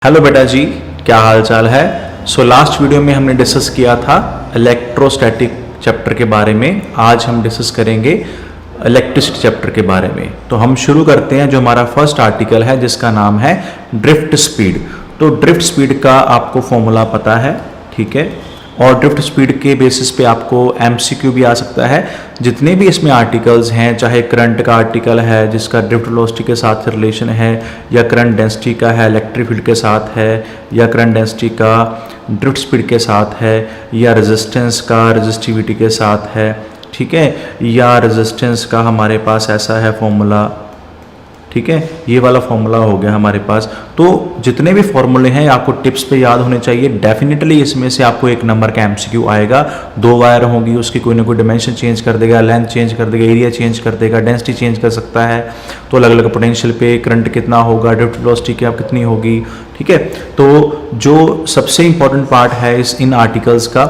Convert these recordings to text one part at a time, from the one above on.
Hello बेटा जी, क्या हाल चाल है। लास्ट वीडियो में हमने डिस्कस किया था इलेक्ट्रोस्टैटिक चैप्टर के बारे में। आज हम डिस्कस करेंगे इलेक्ट्रिसिटी चैप्टर के बारे में। तो हम शुरू करते हैं। जो हमारा फर्स्ट आर्टिकल है जिसका नाम है ड्रिफ्ट स्पीड। तो ड्रिफ्ट स्पीड का आपको फॉर्मूला पता है, ठीक है। और ड्रिफ्ट स्पीड के बेसिस पे आपको एमसीक्यू भी आ सकता है। जितने भी इसमें आर्टिकल्स हैं, चाहे करंट का आर्टिकल है जिसका ड्रिफ्ट वेलोसिटी के साथ रिलेशन है, या करंट डेंसिटी का है इलेक्ट्रिक फील्ड के साथ है, या करंट डेंसिटी का ड्रिफ्ट स्पीड के साथ है, या रेजिस्टेंस का रेजिस्टिविटी के साथ है, ठीक है, या रेजिस्टेंस का हमारे पास ऐसा है फॉर्मूला, ठीक है। ये वाला फॉर्मूला हो गया हमारे पास। तो जितने भी फॉर्मूले हैं आपको टिप्स पे याद होने चाहिए। डेफिनेटली इसमें से आपको एक नंबर का एमसीक्यू आएगा। 2 वायर होगी, उसकी कोई ना कोई डिमेंशन चेंज कर देगा, लेंथ चेंज कर देगा, एरिया चेंज कर देगा, डेंसिटी चेंज कर सकता है। तो अलग अलग पोटेंशियल पे करंट कितना होगा, ड्रिफ्ट वेलोसिटी क्या कितनी होगी, ठीक है। तो जो सबसे इंपॉर्टेंट पार्ट है इन आर्टिकल्स का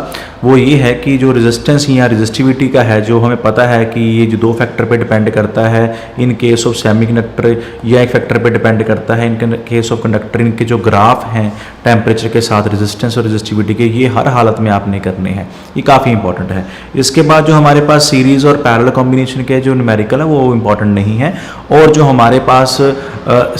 वो ये है कि जो रेजिस्टेंस या रेजिस्टिविटी का है, जो हमें पता है कि ये जो 2 फैक्टर पे डिपेंड करता है। इन केस ऑफ सेमीकंडक्टर या एक फैक्टर पे डिपेंड करता है। इन केस ऑफ कंडक्टर इनके जो ग्राफ हैं टेम्परेचर के साथ रेजिस्टेंस और रेजिस्टिविटी के, ये हर हालत में आपने करने हैं। ये काफ़ी इंपॉर्टेंट है। इसके बाद जो हमारे पास सीरीज़ और पैरेलल कॉम्बिनेशन के जो न्यूमेरिकल है वो इंपॉर्टेंट नहीं है। और जो हमारे पास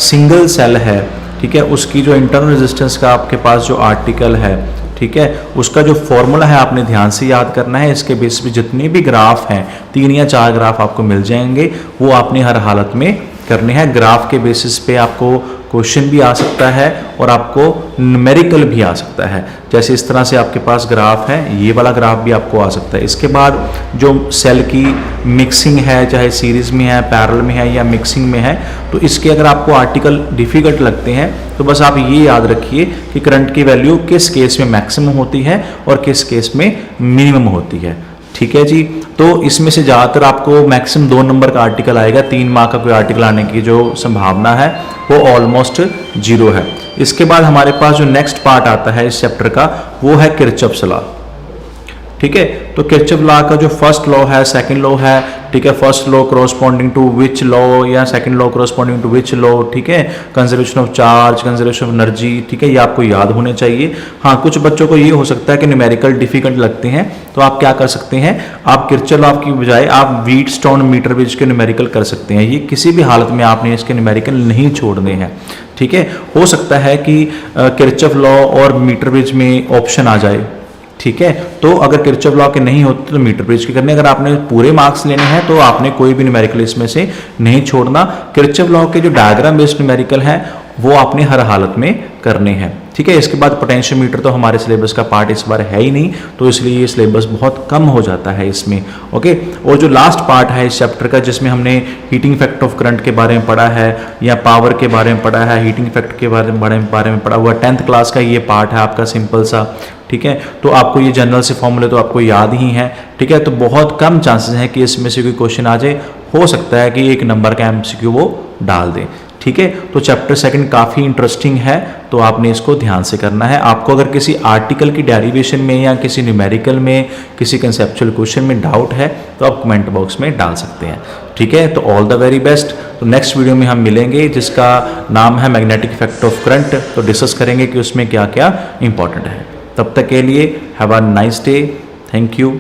सिंगल सेल है, ठीक है, उसकी जो इंटरनल रेजिस्टेंस का आपके पास जो आर्टिकल है, ठीक है, उसका जो फॉर्मूला है आपने ध्यान से याद करना है। इसके बेस पे जितने भी ग्राफ हैं, 3 या 4 ग्राफ आपको मिल जाएंगे, वो आपने हर हालत में करने हैं। ग्राफ के बेसिस पे आपको क्वेश्चन भी आ सकता है और आपको न्यूमेरिकल भी आ सकता है। जैसे इस तरह से आपके पास ग्राफ है, ये वाला ग्राफ भी आपको आ सकता है। इसके बाद जो सेल की मिक्सिंग है, चाहे सीरीज में है, पैरेलल में है या मिक्सिंग में है, तो इसके अगर आपको आर्टिकल डिफिकल्ट लगते हैं तो बस आप ये याद रखिए कि करंट की वैल्यू किस केस में मैक्सिमम होती है और किस केस में मिनिमम होती है, ठीक है जी। तो इसमें से ज़्यादातर आपको मैक्सिमम 2 नंबर का आर्टिकल आएगा। 3 मार्क का कोई आर्टिकल आने की जो संभावना है वो ऑलमोस्ट 0 है। इसके बाद हमारे पास जो नेक्स्ट पार्ट आता है इस चैप्टर का वो है किरचॉफ्स लॉ, ठीक है। तो किरचॉफ लॉ का जो फर्स्ट लॉ है, सेकंड लॉ है, ठीक है। First law corresponding to which law या second law corresponding to which law, ठीक है। Conservation of charge, conservation of energy, ठीक है, ये आपको याद होने चाहिए। हाँ, कुछ बच्चों को ये हो सकता है कि न्यूमेरिकल डिफिकल्ट लगते हैं, तो आप क्या कर सकते हैं, आप किरचॉफ लॉ की बजाय आप व्हीटस्टोन मीटर ब्रिज के न्यूमेरिकल कर सकते हैं। ये किसी भी हालत में आपने इसके न्यूमेरिकल नहीं छोड़ने हैं, ठीक है। हो सकता है कि किरचॉफ लॉ और मीटर ब्रिज में ऑप्शन आ जाए, ठीक है। तो अगर किरचॉफ लॉ के नहीं होते तो मीटर ब्रिज के करने। अगर आपने पूरे मार्क्स लेने हैं तो आपने कोई भी न्यूमेरिकल इसमें से नहीं छोड़ना। किरचॉफ लॉ के जो डायग्राम बेस्ड न्यूमेरिकल है वो आपने हर हालत में करने हैं, ठीक है। इसके बाद पोटेंशियोमीटर तो हमारे सिलेबस का पार्ट इस बार है ही नहीं, तो इसलिए ये सिलेबस बहुत कम हो जाता है इसमें, ओके। और जो लास्ट पार्ट है इस चैप्टर का जिसमें हमने हीटिंग इफेक्ट ऑफ करंट के बारे में पढ़ा है या पावर के बारे में पढ़ा है, हीटिंग इफेक्ट के बारे में पढ़ा हुआ 10th क्लास का ये पार्ट है आपका सिंपल सा, ठीक है। तो आपको ये जनरल से फॉर्मूले तो आपको याद ही हैं, ठीक है। तो बहुत कम चांसेस हैं कि इसमें से कोई क्वेश्चन आ जाए। हो सकता है कि 1 नंबर का एमसीक्यू वो डाल दें, ठीक है। तो चैप्टर 2 काफ़ी इंटरेस्टिंग है, तो आपने इसको ध्यान से करना है। आपको अगर किसी आर्टिकल की डेरिवेशन में या किसी न्यूमेरिकल में, किसी कंसेप्चुअल क्वेश्चन में डाउट है तो आप कमेंट बॉक्स में डाल सकते हैं, ठीक है। तो ऑल द वेरी बेस्ट। तो नेक्स्ट वीडियो में हम मिलेंगे जिसका नाम है मैग्नेटिक इफेक्ट ऑफ करंट। तो डिस्कस करेंगे कि उसमें क्या क्या इंपॉर्टेंट है। तब तक के लिए have a nice day, thank you.